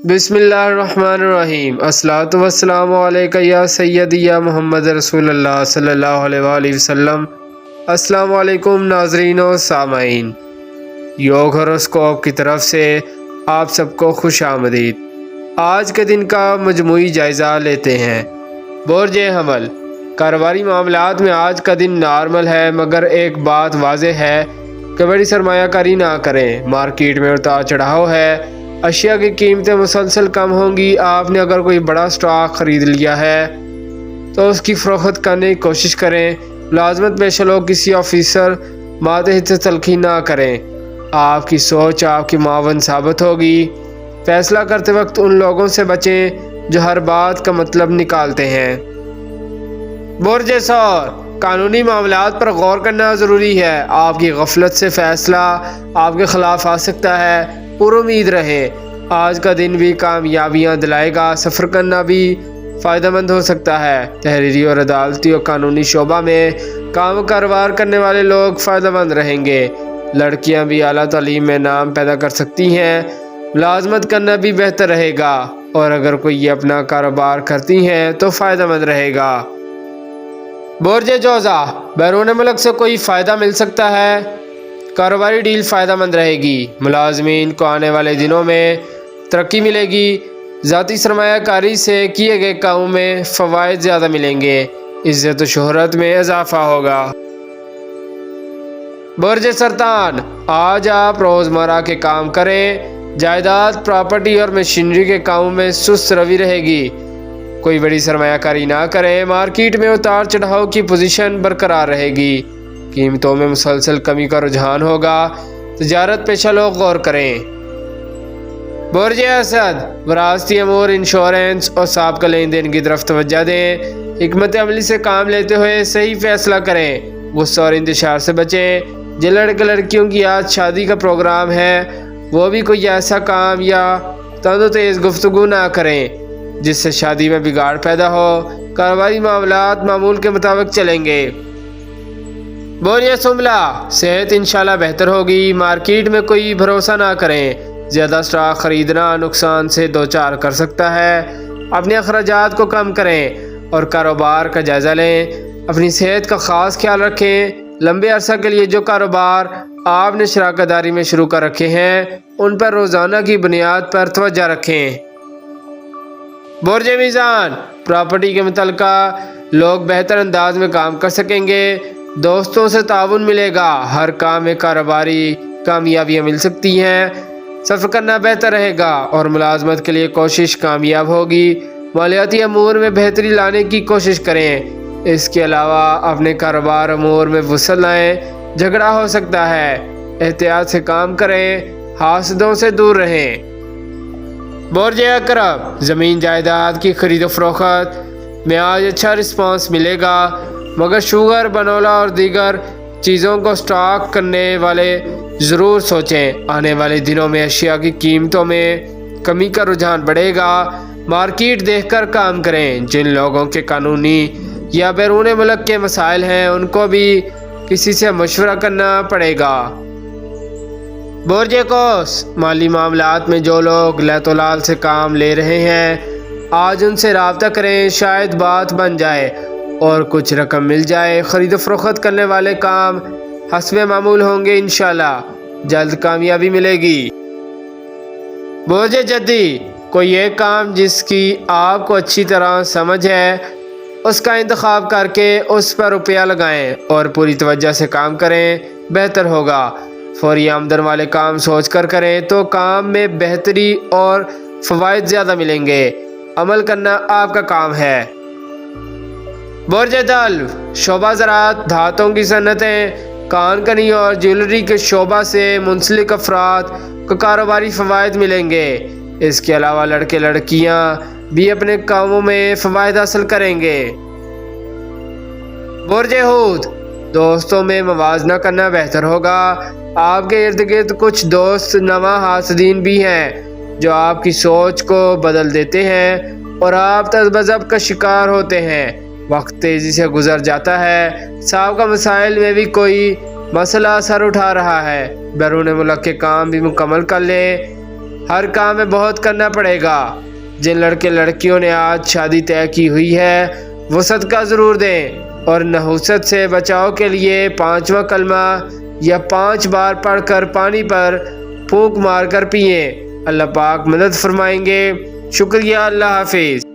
بسم اللہ الرحمن الرحیم۔ الصلاۃ والسلام علیکہ یا سیدی یا محمد رسول اللہ صلی اللہ علیہ وآلہ وسلم۔ السلام علیکم ناظرین و سامعین، یوگ ہوروسکوپ کی طرف سے آپ سب کو خوش آمدید۔ آج کے دن کا مجموعی جائزہ لیتے ہیں۔ برج حمل، کاروباری معاملات میں آج کا دن نارمل ہے، مگر ایک بات واضح ہے کہ بڑی سرمایہ کاری نہ کریں۔ مارکیٹ میں اتار چڑھاؤ ہے، اشیاء کی قیمتیں مسلسل کم ہوں گی۔ آپ نے اگر کوئی بڑا سٹاک خرید لیا ہے تو اس کی فروخت کرنے کی کوشش کریں۔ ملازمت پیشہ لوگ کسی آفیسر ماتحت سے تلخی نہ کریں۔ آپ کی سوچ آپ کی معاون ثابت ہوگی۔ فیصلہ کرتے وقت ان لوگوں سے بچیں جو ہر بات کا مطلب نکالتے ہیں۔ برج ثور، قانونی معاملات پر غور کرنا ضروری ہے۔ آپ کی غفلت سے فیصلہ آپ کے خلاف آ سکتا ہے، پر امید رہیں۔ آج کا دن بھی کامیابیاں دلائے گا، سفر کرنا بھی فائدہ مند ہو سکتا ہے۔ تحریری اور عدالتی اور قانونی شعبہ میں کام و کاروبار کرنے والے لوگ فائدہ مند رہیں گے۔ لڑکیاں بھی اعلیٰ تعلیم میں نام پیدا کر سکتی ہیں۔ ملازمت کرنا بھی بہتر رہے گا، اور اگر کوئی اپنا کاروبار کرتی ہیں تو فائدہ مند رہے گا۔ برج جوزا، بیرون ملک سے کوئی فائدہ مل سکتا ہے، کاروباری ڈیل فائدہ مند رہے گی۔ ملازمین کو آنے والے دنوں میں ترقی ملے گی۔ ذاتی سرمایہ کاری سے کیے گئے کاموں میں فوائد زیادہ ملیں گے۔ عزت و شہرت میں اضافہ ہوگا۔ برج سرطان، آج آپ روزمرہ کے کام کریں۔ جائیداد، پراپرٹی اور مشینری کے کاموں میں سست روی رہے گی۔ کوئی بڑی سرمایہ کاری نہ کریں۔ مارکیٹ میں اتار چڑھاؤ کی پوزیشن برقرار رہے گی۔ قیمتوں میں مسلسل کمی کا رجحان ہوگا۔ تجارت پیشہ لوگ غور کریں۔ برج اسد، وراثتی امور، انشورنس اور سابقہ لین دین کی طرف توجہ دیں۔ حکمت عملی سے کام لیتے ہوئے صحیح فیصلہ کریں۔ غصہ اور انتشار سے بچیں۔ جن لڑکے لڑکیوں کی آج شادی کا پروگرام ہے، وہ بھی کوئی ایسا کام یا تند و تیز گفتگو نہ کریں جس سے شادی میں بگاڑ پیدا ہو۔ کاروباری معاملات معمول کے مطابق چلیں گے۔ برج سنبلہ، صحت انشاءاللہ بہتر ہوگی۔ مارکیٹ میں کوئی بھروسہ نہ کریں۔ زیادہ سٹاک خریدنا نقصان سے دوچار کر سکتا ہے۔ اپنے اخراجات کو کم کریں اور کاروبار کا جائزہ لیں۔ اپنی صحت کا خاص خیال رکھیں۔ لمبے عرصہ کے لیے جو کاروبار آپ نے شراکت داری میں شروع کر رکھے ہیں، ان پر روزانہ کی بنیاد پر توجہ رکھیں۔ برج میزان، پراپرٹی کے متعلقہ لوگ بہتر انداز میں کام کر سکیں گے۔ دوستوں سے تعاون ملے گا۔ ہر کام میں کاروباری کامیابیاں مل سکتی ہیں۔ سفر کرنا بہتر رہے گا اور ملازمت کے لیے کوشش کامیاب ہوگی۔ مالیاتی امور میں بہتری لانے کی کوشش کریں۔ اس کے علاوہ اپنے کاروبار امور میں وسعت لائیں۔ جھگڑا ہو سکتا ہے، احتیاط سے کام کریں۔ حاسدوں سے دور رہیں۔ برج عقرب، زمین جائیداد کی خرید و فروخت میں آج اچھا رسپانس ملے گا، مگر شوگر، بنولا اور دیگر چیزوں کو سٹاک کرنے والے ضرور سوچیں۔ آنے والے دنوں میں اشیاء کی قیمتوں میں کمی کا رجحان بڑھے گا۔ مارکیٹ دیکھ کر کام کریں۔ جن لوگوں کے قانونی یا بیرون ملک کے مسائل ہیں، ان کو بھی کسی سے مشورہ کرنا پڑے گا۔ برج قوس، مالی معاملات میں جو لوگ لیت و لال سے کام لے رہے ہیں، آج ان سے رابطہ کریں۔ شاید بات بن جائے اور کچھ رقم مل جائے۔ خرید و فروخت کرنے والے کام حسب معمول ہوں گے۔ انشاءاللہ جلد کامیابی ملے گی۔ برج جدی، کوئی ایک کام جس کی آپ کو اچھی طرح سمجھ ہے، اس کا انتخاب کر کے اس پر روپیہ لگائیں اور پوری توجہ سے کام کریں، بہتر ہوگا۔ فوری آمدن والے کام سوچ کر کریں تو کام میں بہتری اور فوائد زیادہ ملیں گے۔ عمل کرنا آپ کا کام ہے۔ برج دلو، شعبہ زراعت، دھاتوں کی صنعتیں، کان کنی اور جیولری کے شعبہ سے منسلک افراد کو کاروباری فوائد ملیں گے۔ اس کے علاوہ لڑکے لڑکیاں بھی اپنے کاموں میں فوائد حاصل کریں گے۔ برج حوت، دوستوں میں موازنہ کرنا بہتر ہوگا۔ آپ کے ارد گرد کچھ دوست نواں حاسدین بھی ہیں جو آپ کی سوچ کو بدل دیتے ہیں اور آپ تذبذب کا شکار ہوتے ہیں۔ وقت تیزی سے گزر جاتا ہے۔ سابقہ مسائل میں بھی کوئی مسئلہ سر اٹھا رہا ہے۔ بیرون ملک کے کام بھی مکمل کر لیں۔ ہر کام میں بہت کرنا پڑے گا۔ جن لڑکے لڑکیوں نے آج شادی طے کی ہوئی ہے وہ صدقہ ضرور دیں، اور نحوست سے بچاؤ کے لیے 5واں کلمہ یا 5 بار پڑھ کر پانی پر پھونک مار کر پئیں۔ اللہ پاک مدد فرمائیں گے۔ شکریہ، اللہ حافظ۔